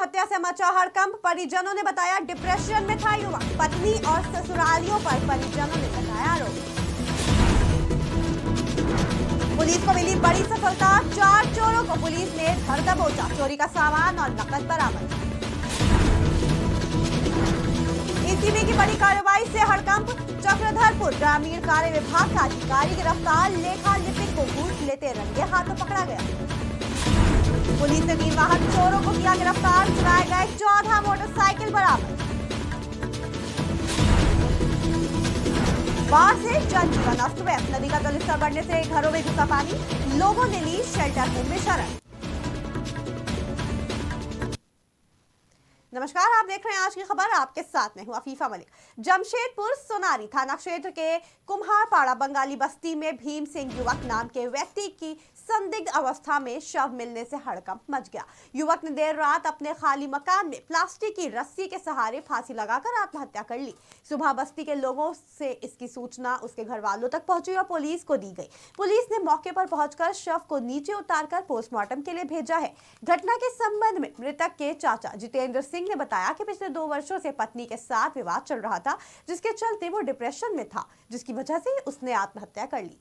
हत्या से मचा हड़कंप। परिजनों ने बताया डिप्रेशन में था युवक। पत्नी और ससुरालियों पर परिजनों ने लगाया आरोप। पुलिस को मिली बड़ी सफलता। 4 चोरों को पुलिस ने धर दबोचा। चोरी का सामान और नकद बरामद। एसीबी की बड़ी कार्रवाई से हड़कंप। चक्रधरपुर ग्रामीण कार्य विभाग का अधिकारी गिरफ्तार। लेखा लिपिक को घूस लेते रंगे हाथों पकड़ा गया। पुलिस ने 3 वाहन चोरों को किया गिरफ्तार। चुराए गए 14 मोटरसाइकिल बरामद। बाढ़ से जनजीवन अस्त व्यस्त। नदी का जलस्तर बढ़ने से घरों में घुसा पानी। लोगों ने ली शेल्टर होम में शरण। नमस्कार, आप देख रहे हैं आज की खबर। आपके साथ मैं हूं अफीफा मलिक। जमशेदपुर सोनारी थाना क्षेत्र के कुम्हारपाड़ा बंगाली बस्ती में भीम सिंह युवक नाम के व्यक्ति की संदिग्ध अवस्था में शव मिलने से हड़कंप मच गया। युवक ने देर रात अपने खाली मकान में प्लास्टिक की रस्सी के सहारे फांसी लगाकर आत्महत्या कर ली। सुबह बस्ती के लोगों से इसकी सूचना उसके घर वालों तक पहुंची और पुलिस को दी गई। पुलिस ने मौके पर पहुंचकर शव को नीचे उतारकर पोस्टमार्टम के लिए भेजा है। घटना के संबंध में मृतक के चाचा जितेंद्र सिंह ने बताया कि पिछले 2 वर्षों से पत्नी के साथ विवाद चल रहा था, जिसके चलते वो डिप्रेशन में था, जिसकी वजह से उसने आत्महत्या कर ली।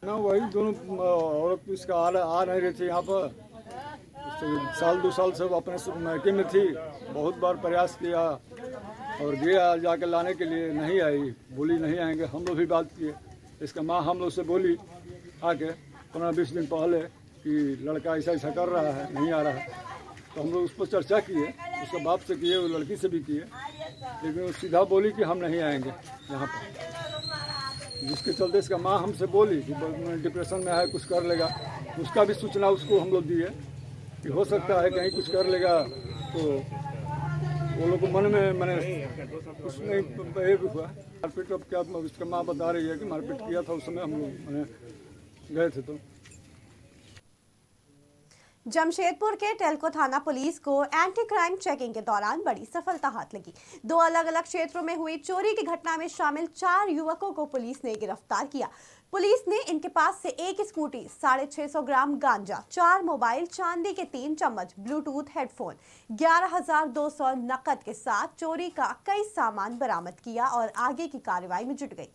ना वही दोनों औरत इसका आ नहीं रही थी यहाँ पर। साल 2 साल से वो अपने मायके में थी। बहुत बार प्रयास किया और गया जाके लाने के लिए, नहीं आई। बोली नहीं आएंगे। हम लोग भी बात किए। इसका माँ हम लोग से बोली आके 15-20 दिन पहले कि लड़का ऐसा ऐसा कर रहा है, नहीं आ रहा है। तो हम लोग उस पर चर्चा किए, उसके बाप से किए, वो लड़की से भी किए, लेकिन वो सीधा बोली कि हम नहीं आएंगे यहाँ पर। जिसके चलते इसका माँ हमसे बोली कि डिप्रेशन में है, कुछ कर लेगा। उसका भी सूचना उसको हम लोग दिए कि हो सकता है कहीं कुछ कर लेगा। तो वो लोग को मन में मैंने कुछ नहीं हुआ। मारपीट अब क्या इसका माँ बता रही है कि मारपीट किया था उस समय हम लोग मैंने गए थे। तो जमशेदपुर के टेल्को थाना पुलिस को एंटी क्राइम चेकिंग के दौरान बड़ी सफलता हाथ लगी। 2 अलग-अलग क्षेत्रों में हुई चोरी की घटना में शामिल 4 युवकों को पुलिस ने गिरफ्तार किया। पुलिस ने इनके पास से 1 स्कूटी, 650 ग्राम गांजा, 4 मोबाइल, चांदी के 3 चम्मच, ब्लूटूथ हेडफोन, 11,200 नकद के साथ चोरी का कई सामान बरामद किया और आगे की कार्रवाई में जुट गई।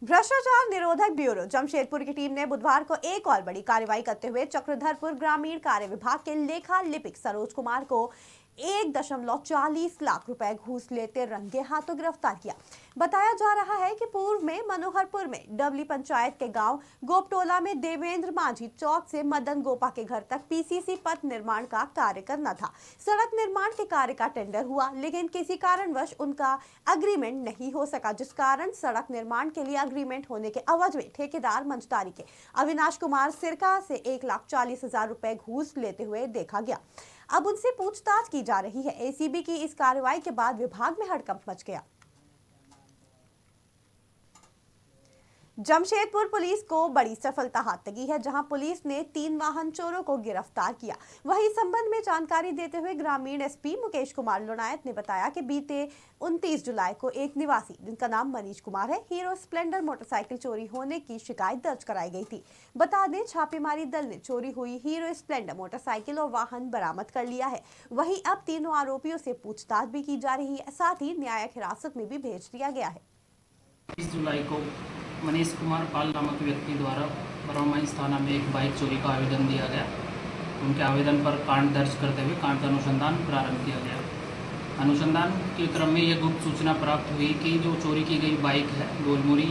भ्रष्टाचार निरोधक ब्यूरो जमशेदपुर की टीम ने बुधवार को एक और बड़ी कार्रवाई करते हुए चक्रधरपुर ग्रामीण कार्य विभाग के लेखा लिपिक सरोज कुमार को 1.40 लाख रुपए घूस लेते रंगे हाथों गिरफ्तार किया। बताया जा रहा है कि पूर्व में मनोहरपुर में डबली पंचायत के गांव गोपटोला में देवेंद्र माझी चौक से मदन गोपा के घर तक पीसीसी पथ निर्माण का कार्य करना था। सड़क निर्माण के कार्य का टेंडर हुआ, लेकिन किसी कारणवश उनका अग्रीमेंट नहीं हो सका, जिस कारण सड़क निर्माण के लिए अग्रीमेंट होने के एवज में ठेकेदार मंझतारी के अविनाश कुमार सिरका से 1,40,000 रुपए घूस लेते हुए देखा गया। अब उनसे पूछताछ की जा रही है। एसीबी की इस कार्रवाई के बाद विभाग में हड़कंप मच गया। जमशेदपुर पुलिस को बड़ी सफलता हाथ लगी है, जहां पुलिस ने 3 वाहन चोरों को गिरफ्तार किया। वहीं संबंध में जानकारी देते हुए ग्रामीण एसपी मुकेश कुमार लोनायत ने बताया कि बीते 29 जुलाई को एक निवासी, जिनका नाम मनीष कुमार है, हीरो स्प्लेंडर मोटरसाइकिल चोरी होने की शिकायत दर्ज कराई गई थी। बता दें, छापेमारी दल ने चोरी हुई हीरो स्प्लेंडर मोटरसाइकिल और वाहन बरामद कर लिया है। वहीं अब तीनों आरोपियों से पूछताछ भी की जा रही है, साथ ही न्यायिक हिरासत में भी भेज दिया गया है। 30 जुलाई को मनीष कुमार पाल नामक व्यक्ति द्वारा बरौमाइंस थाना में एक बाइक चोरी का आवेदन दिया गया। उनके आवेदन पर कांड दर्ज करते हुए कांड का अनुसंधान प्रारंभ किया गया। अनुसंधान के क्रम में यह गुप्त सूचना प्राप्त हुई कि जो चोरी की गई बाइक है गोलमुरी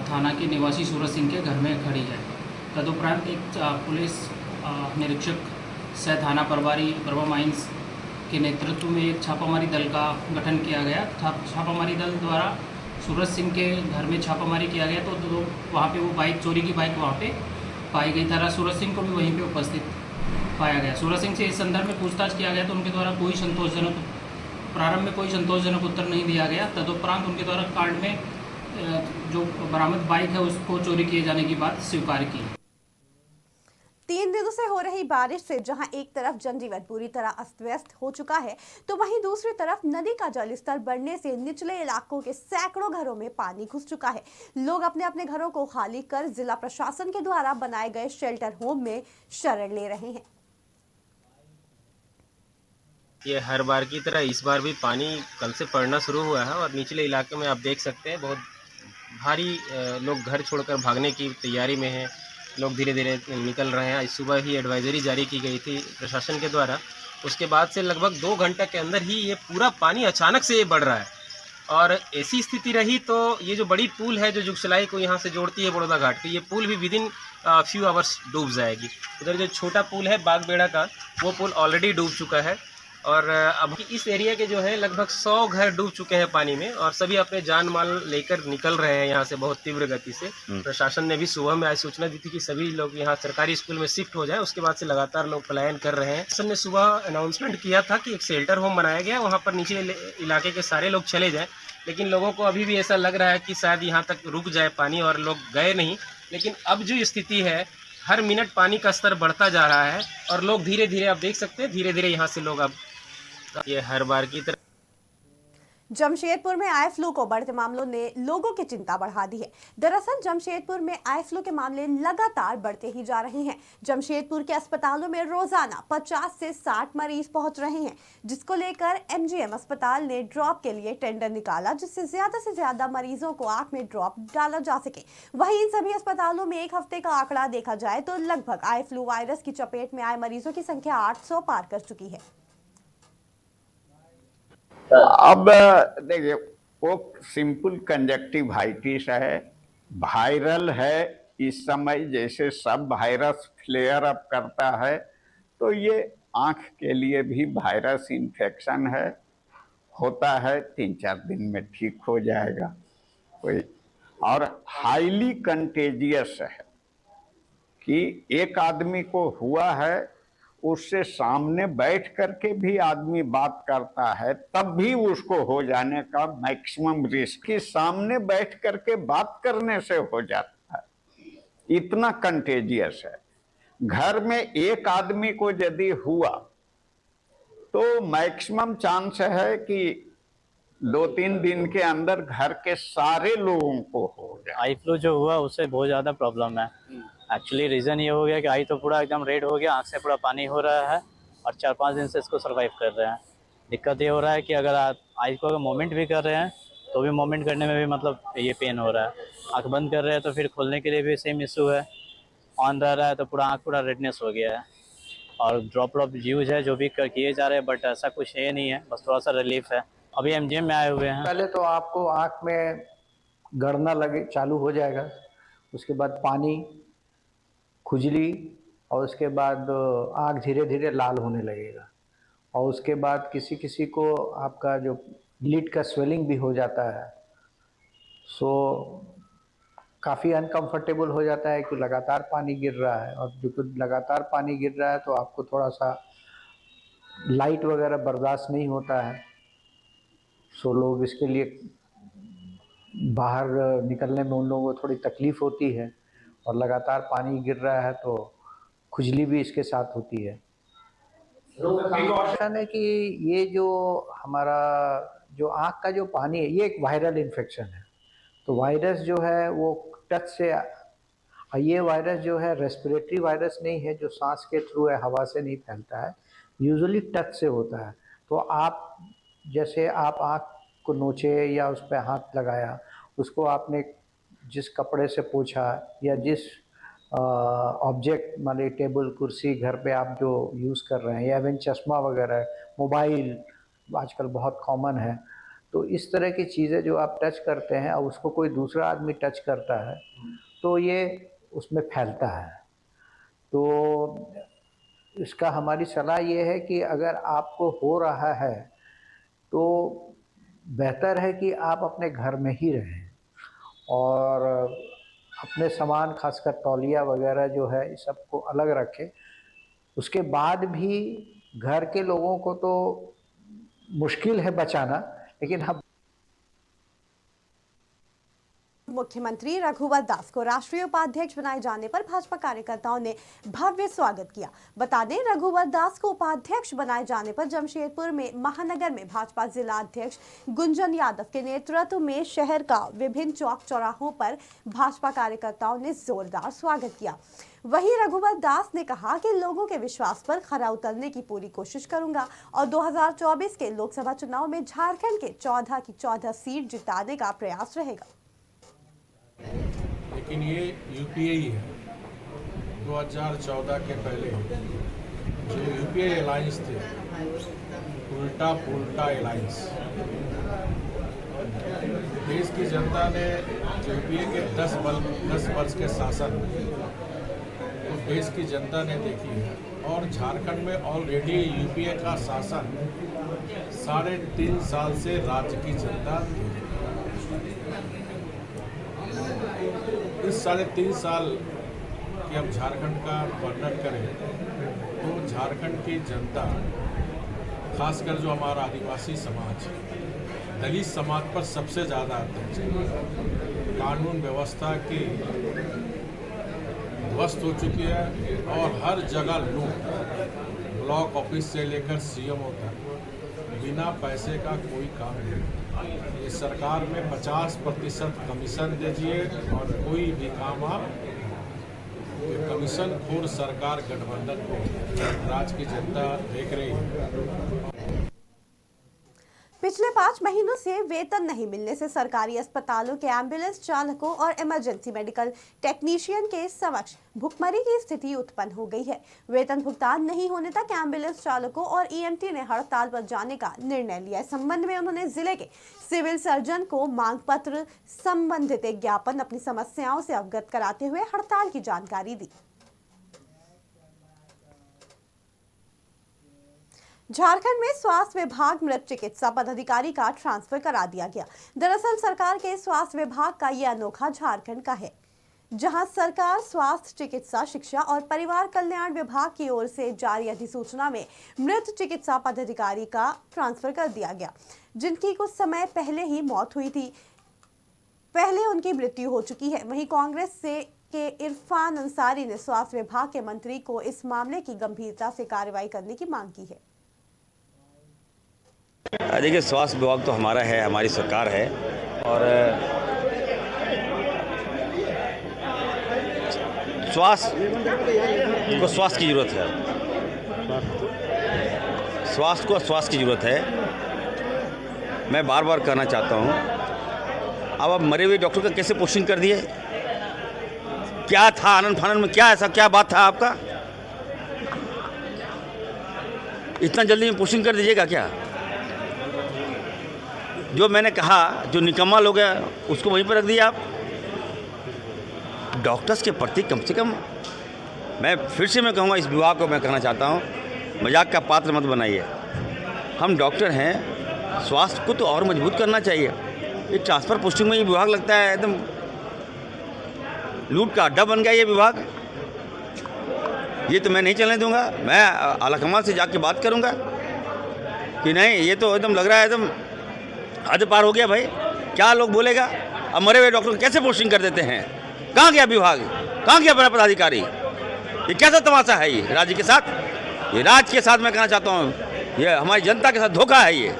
थाना के निवासी सूरज सिंह के घर में खड़ी है। तदुपरांत एक पुलिस निरीक्षक सह थाना प्रभारी बरौमाइंस के नेतृत्व में एक छापामारी दल का गठन किया गया। छापामारी दल द्वारा सूरज सिंह के घर में छापामारी किया गया तो वहाँ पे वो बाइक चोरी की बाइक वहाँ पे पाई गई था। सूरज सिंह को भी वहीं पे उपस्थित पाया गया। सूरज सिंह से इस संदर्भ में पूछताछ किया गया तो उनके द्वारा प्रारंभ में कोई संतोषजनक उत्तर नहीं दिया गया। तदुपरांत उनके द्वारा कांड में जो बरामद बाइक है उसको चोरी किए जाने की बात स्वीकार की। 3 दिनों से हो रही बारिश से जहां एक तरफ जनजीवन पूरी तरह अस्त व्यस्त हो चुका है, तो वहीं दूसरी तरफ नदी का जलस्तर बढ़ने से निचले इलाकों के सैकड़ों घरों में पानी घुस चुका है। लोग अपने अपने घरों को खाली कर जिला प्रशासन के द्वारा बनाए गए शेल्टर होम में शरण ले रहे हैं। ये हर बार की तरह इस बार भी पानी कल से पड़ना शुरू हुआ है और निचले इलाके में आप देख सकते हैं बहुत भारी लोग घर छोड़कर भागने की तैयारी में हैं। लोग धीरे धीरे निकल रहे हैं। आज सुबह ही एडवाइजरी जारी की गई थी प्रशासन के द्वारा। उसके बाद से लगभग 2 घंटे के अंदर ही ये पूरा पानी अचानक से ये बढ़ रहा है और ऐसी स्थिति रही तो ये जो बड़ी पुल है जो जुगसलाई को यहाँ से जोड़ती है बड़ौदा घाट, तो ये पुल भी विदिन फ्यू आवर्स डूब जाएगी। उधर जो छोटा पुल है बागबेड़ा का, वो पुल ऑलरेडी डूब चुका है और अभी इस एरिया के जो है लगभग 100 घर डूब चुके हैं पानी में और सभी अपने जान माल लेकर निकल रहे हैं यहाँ से बहुत तीव्र गति से। प्रशासन ने भी सुबह में आज सूचना दी थी कि सभी लोग यहाँ सरकारी स्कूल में शिफ्ट हो जाएं। उसके बाद से लगातार लोग पलायन कर रहे हैं। प्रशासन ने सुबह अनाउंसमेंट किया था कि एक शेल्टर होम बनाया गया, वहाँ पर नीचे इलाके के सारे लोग चले जाएँ, लेकिन लोगों को अभी भी ऐसा लग रहा है कि शायद यहाँ तक रुक जाए पानी और लोग गए नहीं। लेकिन अब जो स्थिति है, हर मिनट पानी का स्तर बढ़ता जा रहा है और लोग धीरे धीरे, आप देख सकते हैं, धीरे धीरे यहाँ से लोग अब ये हर बार की तरह। जमशेदपुर में आई फ्लू को बढ़ते मामलों ने लोगों की चिंता बढ़ा दी है। दरअसल जमशेदपुर में आई फ्लू के मामले लगातार बढ़ते ही जा रहे हैं। जमशेदपुर के अस्पतालों में रोजाना 50 से 60 मरीज पहुंच रहे हैं, जिसको लेकर एमजीएम अस्पताल ने ड्रॉप के लिए टेंडर निकाला, जिससे से ज्यादा मरीजों को आंख में ड्रॉप डाला जा सके। वहीं इन सभी अस्पतालों में एक हफ्ते का आंकड़ा देखा जाए तो लगभग आई फ्लू वायरस की चपेट में आए मरीजों की संख्या 800 पार कर चुकी है। अब देखिए, वो सिंपल कंजक्टिवाइटिस है, वायरल है। इस समय जैसे सब वायरस फ्लेयर अप करता है, तो ये आँख के लिए भी वायरस इन्फेक्शन है, होता है, 3-4 दिन में ठीक हो जाएगा कोई। और हाईली कंटेजियस है कि एक आदमी को हुआ है, उससे सामने बैठ करके भी आदमी बात करता है, तब भी उसको हो जाने का मैक्सिमम रिस्क कि सामने बैठ करके बात करने से हो जाता है। इतना कंटेजियस है। घर में एक आदमी को यदि हुआ तो मैक्सिमम चांस है कि 2-3 दिन के अंदर घर के सारे लोगों को हो जाए। आई फ्लू जो हुआ उससे बहुत ज़्यादा प्रॉब्लम है। एक्चुअली रीज़न ये हो गया कि आई तो पूरा एकदम रेड हो गया, आँख से पूरा पानी हो रहा है और 4-5 दिन से इसको सर्वाइव कर रहे हैं। दिक्कत ये हो रहा है कि अगर आप आई को अगर मूवमेंट भी कर रहे हैं तो भी मूवमेंट करने में भी मतलब ये पेन हो रहा है। आँख बंद कर रहे हैं तो फिर खोलने के लिए भी सेम इशू है। ऑन रह रहा है तो पूरा आँख पूरा रेडनेस हो गया है और ड्रॉप यूज है जो भी किए जा रहे हैं, बट ऐसा कुछ है नहीं है, बस थोड़ा सा रिलीफ है। अभी एमजीएम में आए हुए हैं। पहले तो आपको आँख में गड़ना लगे चालू हो जाएगा, उसके बाद पानी, खुजली और उसके बाद आँख धीरे धीरे लाल होने लगेगा और उसके बाद किसी किसी को आपका जो लिड का स्वेलिंग भी हो जाता है। सो काफ़ी अनकंफर्टेबल हो जाता है कि लगातार पानी गिर रहा है और जो लगातार पानी गिर रहा है तो आपको थोड़ा सा लाइट वगैरह बर्दाश्त नहीं होता है। सो लोग इसके लिए बाहर निकलने में उन लोगों को थोड़ी तकलीफ़ होती है और लगातार पानी गिर रहा है तो खुजली भी इसके साथ होती है। प्रिकॉशन है कि ये जो हमारा जो आँख का जो पानी है ये एक वायरल इन्फेक्शन है। तो वायरस जो है वो टच से, ये वायरस जो है रेस्पिरेटरी वायरस नहीं है जो सांस के थ्रू है, हवा से नहीं फैलता है, यूजुअली टच से होता है। तो आप जैसे आप आँख को नोचे या उस पर हाथ लगाया, उसको आपने जिस कपड़े से पोंछा या जिस ऑब्जेक्ट मान टेबल कुर्सी घर पे आप जो यूज़ कर रहे हैं या इवन चश्मा वगैरह, मोबाइल आजकल बहुत कॉमन है, तो इस तरह की चीज़ें जो आप टच करते हैं और उसको कोई दूसरा आदमी टच करता है तो ये उसमें फैलता है। तो इसका हमारी सलाह ये है कि अगर आपको हो रहा है तो बेहतर है कि आप अपने घर में ही रहें और अपने सामान खासकर तौलिया वगैरह जो है इस सब को अलग रखें। उसके बाद भी घर के लोगों को तो मुश्किल है बचाना, लेकिन हम मुख्यमंत्री रघुवर दास को राष्ट्रीय उपाध्यक्ष बनाए जाने पर भाजपा कार्यकर्ताओं ने भव्य स्वागत किया। बता दें, रघुवर दास को उपाध्यक्ष बनाए जाने पर जमशेदपुर में महानगर में भाजपा जिला अध्यक्ष गुंजन यादव के नेतृत्व में शहर का विभिन्न चौक चौराहों पर भाजपा कार्यकर्ताओं ने जोरदार स्वागत किया। वहीं रघुवर दास ने कहा कि लोगों के विश्वास पर खरा उतरने की पूरी कोशिश करूंगा और 2024 के लोकसभा चुनाव में झारखंड के 14 की 14 सीट जिताने का प्रयास रहेगा। लेकिन ये यूपीए ही है। 2014 के पहले जो यूपीए अलायंस थे, उल्टा पुल्टा अलायंस, देश की जनता ने यूपीए के 10 वर्ष के शासन तो देश की जनता ने देखी है और झारखंड में ऑलरेडी यूपीए का शासन 3.5 साल से राज्य की जनता इस 3.5 साल की अब झारखंड का वर्णन करें तो झारखंड की जनता, खासकर जो हमारा आदिवासी समाज, दलित समाज पर सबसे ज़्यादा अत्याचार, कानून व्यवस्था की ध्वस्त हो चुकी है और हर जगह लूट, ब्लॉक ऑफिस से लेकर सीएमओ तक बिना पैसे का कोई काम नहीं। इस सरकार में 50% कमीशन दीजिए और कोई भी काम आप, कमीशन खोर सरकार गठबंधन को राज्य की जनता देख रही है। पिछले 5 महीनों से वेतन नहीं मिलने से सरकारी अस्पतालों के एम्बुलेंस चालकों और इमरजेंसी मेडिकल टेक्नीशियन के समक्ष भुखमरी की स्थिति उत्पन्न हो गई है। वेतन भुगतान नहीं होने तक एम्बुलेंस चालकों और ईएमटी ने हड़ताल पर जाने का निर्णय लिया। इस संबंध में उन्होंने जिले के सिविल सर्जन को मांग पत्र संबंधित एक ज्ञापन अपनी समस्याओं से अवगत कराते हुए हड़ताल की जानकारी दी। झारखंड में स्वास्थ्य विभाग मृत चिकित्सा पदाधिकारी का ट्रांसफर करा दिया गया। दरअसल सरकार के स्वास्थ्य विभाग का यह अनोखा झारखंड का है, जहां सरकार स्वास्थ्य, चिकित्सा, शिक्षा और परिवार कल्याण विभाग की ओर से जारी अधिसूचना में मृत चिकित्सा पदाधिकारी का ट्रांसफर कर दिया गया, जिनकी कुछ समय पहले ही मौत हुई थी। पहले उनकी मृत्यु हो चुकी है। वहीं कांग्रेस से के इरफान अंसारी ने स्वास्थ्य विभाग के मंत्री को इस मामले की गंभीरता से कार्रवाई करने की मांग की है। देखिए, स्वास्थ्य विभाग तो हमारा है, हमारी सरकार है और स्वास्थ्य को स्वास्थ्य की ज़रूरत है, स्वास्थ्य को स्वास्थ्य की ज़रूरत है। मैं बार बार कहना चाहता हूँ, अब आप मरे हुए डॉक्टर का कैसे पोस्टिंग कर दिए? क्या था आनंद फानंद में? क्या ऐसा क्या बात था आपका? इतना जल्दी में पोस्टिंग कर दीजिएगा क्या? जो मैंने कहा, जो निकम्मा लोग हैं उसको वहीं पर रख दिया आप। डॉक्टर्स के प्रति कम से कम, मैं फिर से मैं कहूँगा, इस विभाग को मैं कहना चाहता हूँ, मजाक का पात्र मत बनाइए। हम डॉक्टर हैं, स्वास्थ्य को तो और मजबूत करना चाहिए। ये ट्रांसफ़र पोस्टिंग में ये विभाग लगता है एकदम लूट का अड्डा बन गया ये विभाग। ये तो मैं नहीं चलने दूंगा। मैं आलाकमान से जाके बात करूंगा कि नहीं, ये तो एकदम लग रहा है एकदम हद पार हो गया भाई। क्या लोग बोलेगा? अब मरे हुए डॉक्टर को कैसे पोस्टिंग कर देते हैं? कहाँ गया विभाग? कहाँ गया बड़ा पदाधिकारी? ये कैसा तमाशा है ये राज्य के साथ? ये राज्य के साथ मैं कहना चाहता हूँ, ये हमारी जनता के साथ धोखा है ये।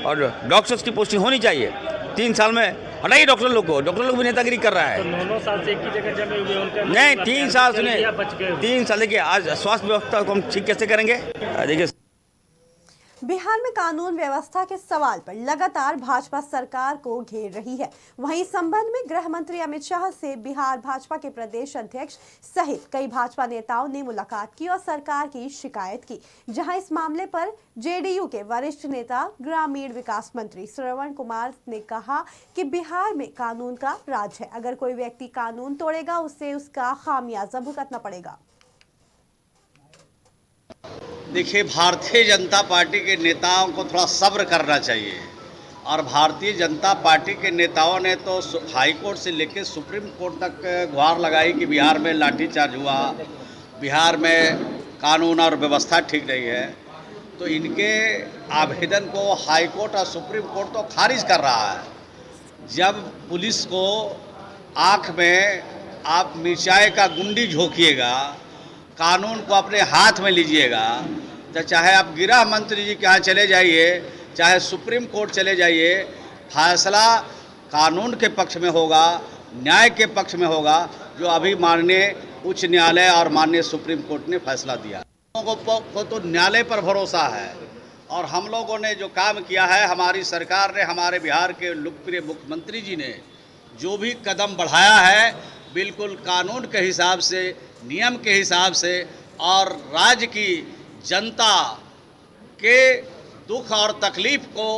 और डॉक्टर्स की पोस्टिंग होनी चाहिए। 3 साल में हटाइए डॉक्टर लोग को। डॉक्टर लोग भी नेतागिरी कर रहा है। तो 9 साल से एक ही जगह जमे हुए उनका नहीं, 3 साल सुने, 3 साल देखिए, आज स्वास्थ्य व्यवस्था को हम ठीक कैसे करेंगे? देखिए, बिहार में कानून व्यवस्था के सवाल पर लगातार भाजपा सरकार को घेर रही है। वहीं इस संबंध में गृह मंत्री अमित शाह से बिहार भाजपा के प्रदेश अध्यक्ष सहित कई भाजपा नेताओं ने मुलाकात की और सरकार की शिकायत की, जहां इस मामले पर जेडीयू के वरिष्ठ नेता ग्रामीण विकास मंत्री श्रवण कुमार ने कहा कि बिहार में कानून का राज है। अगर कोई व्यक्ति कानून तोड़ेगा, उससे उसका खामियाजा भुगतना पड़ेगा। देखिए, भारतीय जनता पार्टी के नेताओं को थोड़ा सब्र करना चाहिए और भारतीय जनता पार्टी के नेताओं ने तो हाई कोर्ट से लेकर सुप्रीम कोर्ट तक गुहार लगाई कि बिहार में लाठीचार्ज हुआ, बिहार में कानून और व्यवस्था ठीक नहीं है। तो इनके आवेदन को हाई कोर्ट और सुप्रीम कोर्ट तो खारिज कर रहा है। जब पुलिस को आँख में आप मिर्चाई का गुंडी झोंकिएगा, कानून को अपने हाथ में लीजिएगा, तो चाहे आप गृह मंत्री जी के यहाँ चले जाइए, चाहे सुप्रीम कोर्ट चले जाइए, फैसला कानून के पक्ष में होगा, न्याय के पक्ष में होगा, जो अभी माननीय उच्च न्यायालय और माननीय सुप्रीम कोर्ट ने फैसला दिया। लोगों को तो न्यायालय पर भरोसा है, और हम लोगों ने जो काम किया है, हमारी सरकार ने, हमारे बिहार के लोकप्रिय मुख्यमंत्री जी ने जो भी कदम बढ़ाया है, बिल्कुल कानून के हिसाब से, नियम के हिसाब से, और राज्य की जनता के दुख और तकलीफ को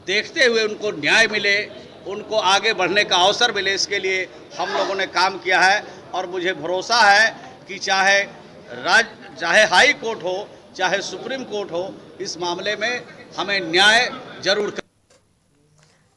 देखते हुए उनको न्याय मिले, उनको आगे बढ़ने का अवसर मिले, इसके लिए हम लोगों ने काम किया है। और मुझे भरोसा है कि चाहे हाई कोर्ट हो, चाहे सुप्रीम कोर्ट हो, इस मामले में हमें न्याय जरूर कर।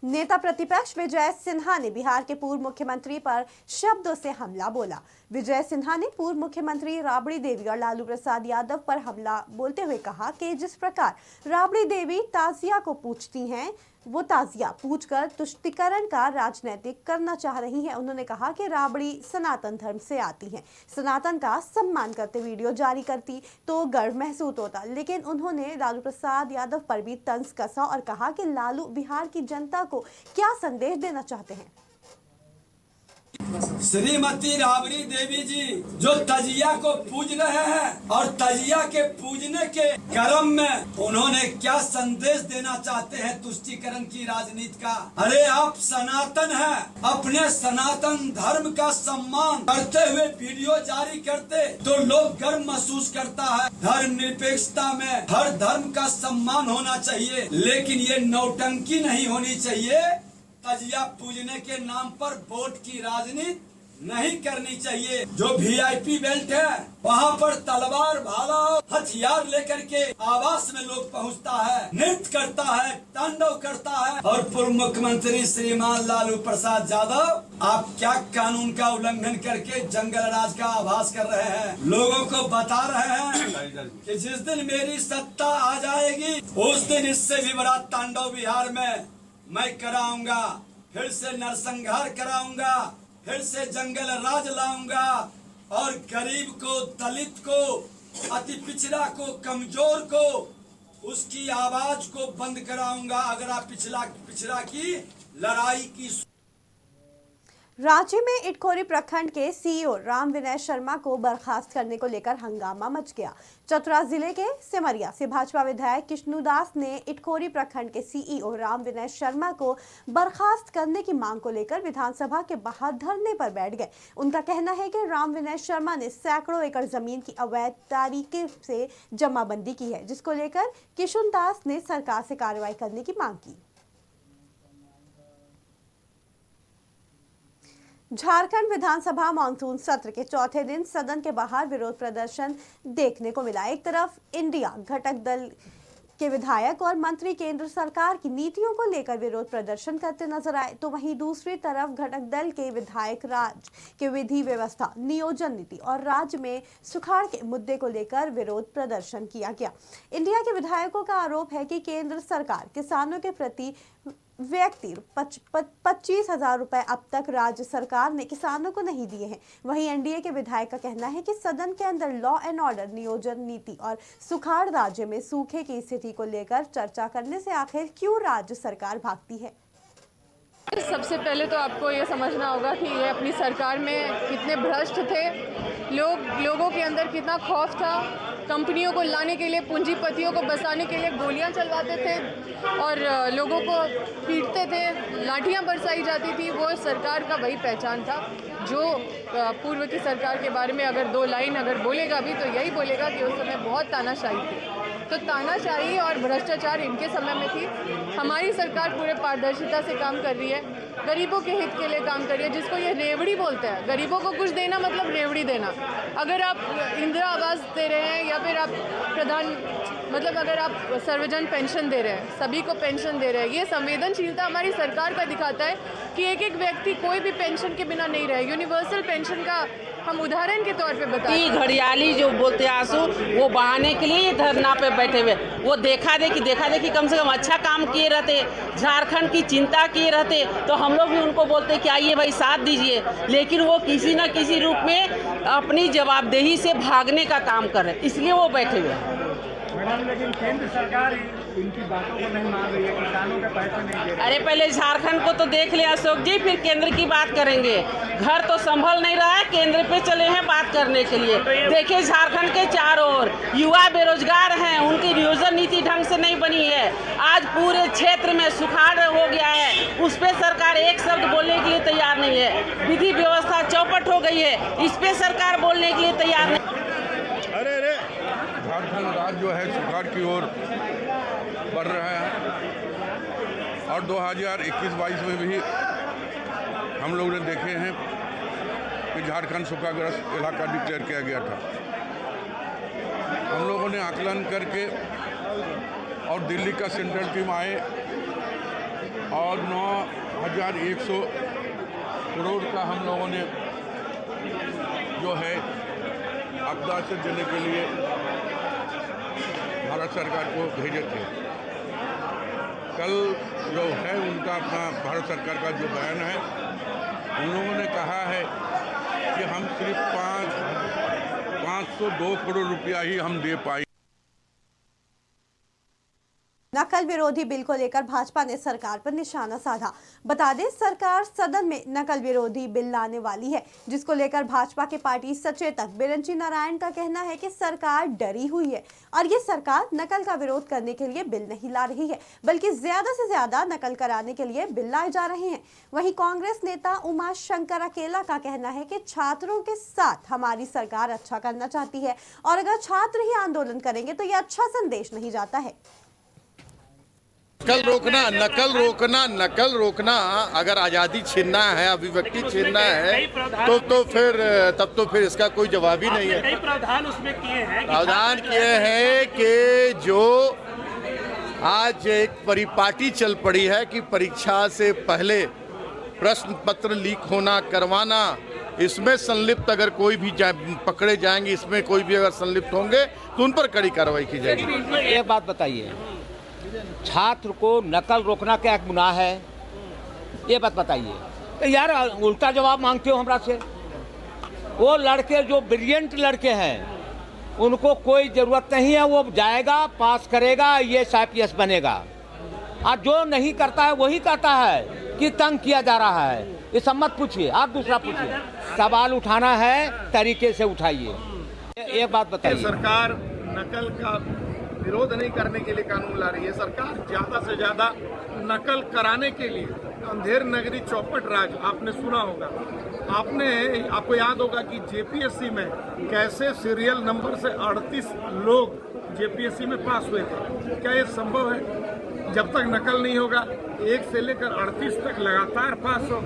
नेता प्रतिपक्ष विजय सिन्हा ने बिहार के पूर्व मुख्यमंत्री पर शब्दों से हमला बोला। विजय सिन्हा ने पूर्व मुख्यमंत्री राबड़ी देवी और लालू प्रसाद यादव पर हमला बोलते हुए कहा कि जिस प्रकार राबड़ी देवी ताजिया को पूछती हैं, वो ताजिया पूछकर तुष्टीकरण का राजनीतिक करना चाह रही हैं। उन्होंने कहा कि राबड़ी सनातन धर्म से आती हैं, सनातन का सम्मान करते वीडियो जारी करती तो गर्व महसूस होता, लेकिन उन्होंने लालू प्रसाद यादव पर भी तंज कसा और कहा कि लालू बिहार की जनता को क्या संदेश देना चाहते हैं। श्रीमती राबड़ी देवी जी जो तजिया को पूज रहे हैं और तजिया के पूजने के क्रम में उन्होंने क्या संदेश देना चाहते हैं तुष्टीकरण की राजनीति का। अरे आप सनातन हैं, अपने सनातन धर्म का सम्मान करते हुए वीडियो जारी करते तो लोग गर्व महसूस करता है। धर्म निरपेक्षता में हर धर्म का सम्मान होना चाहिए, लेकिन ये नौटंकी नहीं होनी चाहिए। तजिया पूजने के नाम पर वोट की राजनीति नहीं करनी चाहिए। जो VIP बेल्ट है वहाँ पर तलवार भाला हथियार लेकर के आवास में लोग पहुँचता है, नृत्य करता है, तांडव करता है। और पूर्व मुख्यमंत्री श्रीमान लालू प्रसाद यादव, आप क्या कानून का उल्लंघन करके जंगल राज का आभास कर रहे हैं। लोगों को बता रहे हैं कि जिस दिन मेरी सत्ता आ जाएगी उस दिन इससे भी बड़ा तांडव बिहार में मैं कराऊंगा, फिर से नरसंहार कराऊंगा, फिर से जंगल राज लाऊंगा और गरीब को, दलित को, अति पिछड़ा को, कमजोर को, उसकी आवाज को बंद कराऊंगा अगर आप पिछड़ा की लड़ाई की। राज्य में इटखोरी प्रखंड के CEO राम विनय शर्मा को बर्खास्त करने को लेकर हंगामा मच गया। चतरा जिले के सिमरिया से भाजपा विधायक कृष्णुदास ने इटखोरी प्रखंड के CEO राम विनय शर्मा को बर्खास्त करने की मांग को लेकर विधानसभा के बाहर धरने पर बैठ गए। उनका कहना है कि राम विनय शर्मा ने सैकड़ों एकड़ जमीन की अवैध तरीके से जमाबंदी की है, जिसको लेकर कृष्णुदास ने सरकार से कार्रवाई करने की मांग की। झारखंड विधानसभा मानसून सत्र के चौथे दिन सदन के बाहर विरोध प्रदर्शन देखने को मिला। एक तरफ इंडिया घटक दल के विधायक और मंत्री केंद्र सरकार की नीतियों को लेकर विरोध प्रदर्शन करते नजर आए, तो वहीं दूसरी तरफ घटक दल के विधायक राज्य के विधि व्यवस्था, नियोजन नीति और राज्य में सुखाड़ के मुद्दे को लेकर विरोध प्रदर्शन किया गया। इंडिया के विधायकों का आरोप है कि केंद्र सरकार किसानों के प्रति व्यक्ति 25,000 रुपए अब तक राज्य सरकार ने किसानों को नहीं दिए हैं। वहीं एनडीए के विधायक का कहना है कि सदन के अंदर लॉ एंड ऑर्डर, नियोजन नीति और सुखाड़ राज्य में सूखे की स्थिति को लेकर चर्चा करने से आखिर क्यों राज्य सरकार भागती है। सबसे पहले तो आपको ये समझना होगा कि ये अपनी सरकार में कितने भ्रष्ट थे, लोगों के अंदर कितना खौफ था, कंपनियों को लाने के लिए, पूंजीपतियों को बसाने के लिए गोलियां चलवाते थे और लोगों को पीटते थे, लाठियां बरसाई जाती थी। वो सरकार का वही पहचान था। जो पूर्व की सरकार के बारे में अगर दो लाइन अगर बोलेगा भी तो यही बोलेगा कि उस समय बहुत तानाशाही थी। तो तानाशाही और भ्रष्टाचार इनके समय में थी। हमारी सरकार पूरे पारदर्शिता से काम कर रही है, गरीबों के हित के लिए काम कर रही है, जिसको ये रेवड़ी बोलते हैं। गरीबों को कुछ देना मतलब रेवड़ी देना। अगर आप इंदिरा आवास दे रहे हैं या फिर आप अगर आप सर्वजन पेंशन दे रहे हैं, सभी को पेंशन दे रहे हैं, ये संवेदनशीलता हमारी सरकार का दिखाता है कि एक एक व्यक्ति कोई भी पेंशन के बिना नहीं रहे। यूनिवर्सल पेंशन का हम उदाहरण के तौर पे बताते हैं। घड़ियाली जो बोलते हैं आंसू, वो बहाने के लिए धरना पे बैठे हुए, वो देखा देखी कम से कम अच्छा काम किए रहते, झारखंड की चिंता किए रहते, तो हम लोग भी उनको बोलते कि आइए भाई साथ दीजिए, लेकिन वो किसी न किसी रूप में अपनी जवाबदेही से भागने का काम कर रहे हैं, इसलिए वो बैठे हुए हैं। लेकिन केंद्र सरकार इनकी बातों को नहीं मान रही है, किसानों के पैसे नहीं दे रही। अरे पहले झारखंड को तो देख लिया अशोक जी, फिर केंद्र की बात करेंगे। घर तो संभल नहीं रहा है, केंद्र पे चले हैं बात करने के लिए। देखिए झारखंड के चारों ओर युवा बेरोजगार हैं, उनकी नियोजन नीति ढंग से नहीं बनी है। आज पूरे क्षेत्र में सुखाड़ हो गया है, उस पर सरकार एक शब्द बोलने के लिए तैयार नहीं है। विधि व्यवस्था चौपट हो गई है, इस पे सरकार बोलने के लिए तैयार नहीं। अरे झारखंड राज्य जो है सुखाड़ की ओर बढ़ रहा है और 2021-22 में भी हम लोग ने देखे हैं कि झारखंड सूखाग्रस्त इलाका डिक्लेयर किया गया था। हम लोगों ने आकलन करके और दिल्ली का सेंट्रल टीम आए और 9,100 करोड़ का हम लोगों ने जो है आपदा से देने के लिए भारत सरकार को भेजे थे। कल जो है उनका अपना भारत सरकार का जो बयान है, उन लोगों ने कहा है कि हम सिर्फ 502 करोड़ रुपया ही हम दे पाए। नकल विरोधी बिल को लेकर भाजपा ने सरकार पर निशाना साधा। बता दें, सरकार सदन में नकल विरोधी बिल लाने वाली है, जिसको लेकर भाजपा के पार्टी सचेतक बिरंची नारायण का कहना है कि सरकार डरी हुई है और ये सरकार नकल का विरोध करने के लिए बिल नहीं ला रही है, बल्कि ज्यादा से ज्यादा नकल कराने के लिए बिल लाए जा रहे हैं। वहीं कांग्रेस नेता उमा शंकर अकेला का कहना है कि छात्रों के साथ हमारी सरकार अच्छा करना चाहती है और अगर छात्र ही आंदोलन करेंगे तो ये अच्छा संदेश नहीं जाता है। नकल रोकना अगर आज़ादी छीनना है, अभिव्यक्ति छीनना है तो फिर इसका कोई जवाब ही नहीं है। कई प्रावधान उसमें प्रावधान किए हैं कि जो आज एक परिपाटी चल पड़ी है कि परीक्षा से पहले प्रश्न पत्र लीक होना करवाना, इसमें संलिप्त अगर कोई भी पकड़े जाएंगे, इसमें कोई भी अगर संलिप्त होंगे तो उन पर कड़ी कार्रवाई की जाएगी। एक बात बताइए, छात्र को नकल रोकना क्या गुनाह है? ये बात बताइए। तो यार उल्टा जवाब मांगते हो हमरा से। वो लड़के जो ब्रिलियंट लड़के हैं, उनको कोई ज़रूरत नहीं है, वो जाएगा पास करेगा, ये IPS बनेगा। और जो नहीं करता है वही कहता है कि तंग किया जा रहा है। ये सब मत पूछिए, आप दूसरा पूछिए। सवाल उठाना है तरीके से उठाइए। एक बात बताइए, सरकार नकल का विरोध नहीं करने के लिए कानून ला रही है। सरकार ज्यादा से ज्यादा नकल कराने के लिए अंधेर नगरी चौपट राज आपने सुना होगा। आपको याद होगा कि जेपीएससी में कैसे सीरियल नंबर से 38 लोग जेपीएससी में पास हुए थे। क्या ये संभव है? जब तक नकल नहीं होगा 1 से लेकर 38 तक लगातार पास हो।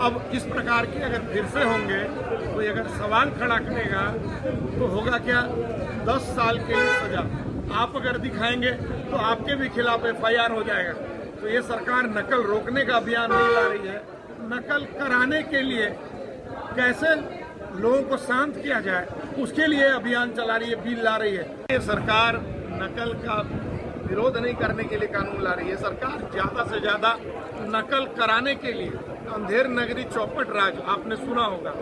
अब इस प्रकार के अगर फिर से होंगे, कोई अगर सवाल खड़ा करेगा तो होगा क्या? 10 साल के लिए सजा। आप अगर दिखाएंगे तो आपके भी खिलाफ FIR हो जाएगा। तो ये सरकार नकल रोकने का अभियान नहीं ला रही है, नकल कराने के लिए कैसे लोगों को शांत किया जाए उसके लिए अभियान चला रही है, बिल ला रही है। ये सरकार नकल का विरोध नहीं करने के लिए कानून ला रही है। सरकार ज्यादा से ज्यादा नकल कराने के लिए अंधेर नगरी चौपट राज आपने सुना होगा।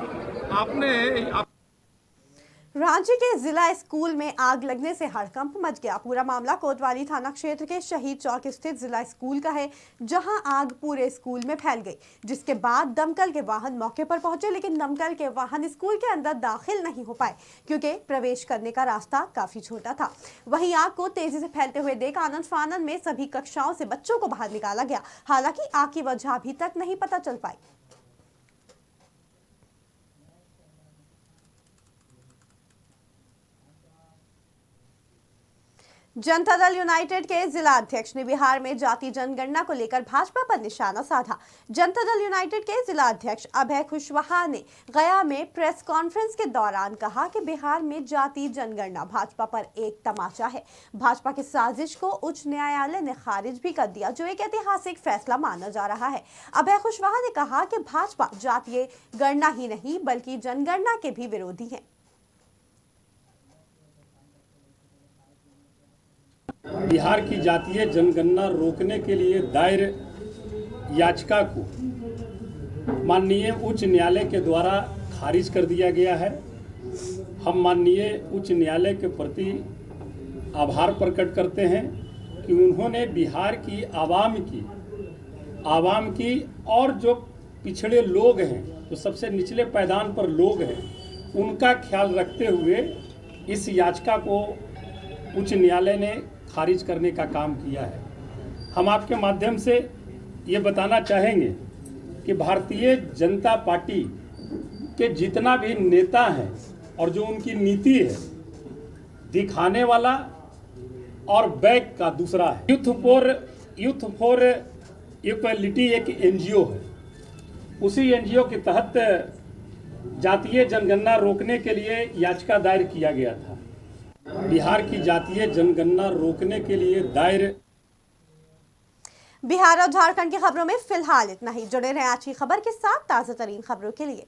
रांची के जिला स्कूल में आग लगने से हड़कंप मच गया। पूरा मामला कोतवाली थाना क्षेत्र के शहीद चौक स्थित जिला स्कूल का है, जहां आग पूरे स्कूल में फैल गई, जिसके बाद दमकल के वाहन मौके पर पहुंचे, लेकिन दमकल के वाहन स्कूल के अंदर दाखिल नहीं हो पाए क्योंकि प्रवेश करने का रास्ता काफी छोटा था। वहीं आग को तेजी से फैलते हुए देख आनंद फानन में सभी कक्षाओं से बच्चों को बाहर निकाला गया। हालांकि आग की वजह अभी तक नहीं पता चल पाई। जनता दल यूनाइटेड के जिला अध्यक्ष ने बिहार में जाति जनगणना को लेकर भाजपा पर निशाना साधा। जनता दल यूनाइटेड के जिला अध्यक्ष अभय कुशवाहा ने गया में प्रेस कॉन्फ्रेंस के दौरान कहा कि बिहार में जाति जनगणना भाजपा पर एक तमाचा है। भाजपा की साजिश को उच्च न्यायालय ने खारिज भी कर दिया, जो एक ऐतिहासिक फैसला माना जा रहा है। अभय कुशवाहा ने कहा कि भाजपा जातीय गणना ही नहीं बल्कि जनगणना के भी विरोधी है। बिहार की जातीय जनगणना रोकने के लिए दायर याचिका को माननीय उच्च न्यायालय के द्वारा खारिज कर दिया गया है। हम माननीय उच्च न्यायालय के प्रति आभार प्रकट करते हैं कि उन्होंने बिहार की आवाम की और जो पिछड़े लोग हैं, जो सबसे निचले पैदान पर लोग हैं, उनका ख्याल रखते हुए इस याचिका को उच्च न्यायालय ने खारिज करने का काम किया है। हम आपके माध्यम से ये बताना चाहेंगे कि भारतीय जनता पार्टी के जितना भी नेता हैं और जो उनकी नीति है, दिखाने वाला और बैक का दूसरा है। यूथ फॉर इक्वलिटी एक एनजीओ है। उसी एनजीओ के तहत जातीय जनगणना रोकने के लिए याचिका दायर किया गया था। बिहार की जातीय जनगणना रोकने के लिए दायर। बिहार और झारखंड की खबरों में फिलहाल इतना ही। जुड़े रहें आज की खबर के साथ ताज़ा तरीन खबरों के लिए।